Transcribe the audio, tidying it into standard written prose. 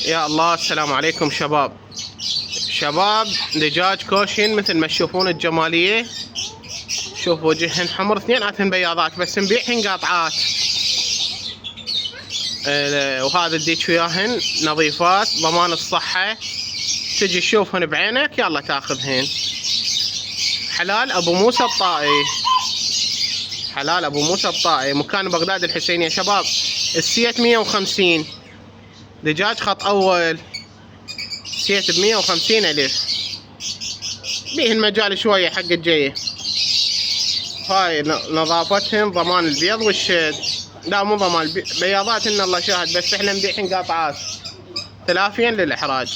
يا الله، السلام عليكم شباب. دجاج كوشن مثل ما تشوفون الجمالية. شوفوا وجههن حمر، اثنيناتهن بياضات بس نبيعهن قاطعات. وهذا اديك وياهن نظيفات، ضمان الصحة. تجي تشوفهن بعينك يلا تاخذهن. حلال ابو موسى الطائي، حلال ابو موسى الطائي، مكان بغداد الحسينية. شباب السيت 150، دجاج خط اول سيت ب150 ألف. بيهن مجال شوية حق الجية. هاي نظافتهم، ضمان البيض والشد. لا مو ضمان بياضات، ان الله شاهد، بس احنا نبيعهن قاطعات تلافيا للإحراج.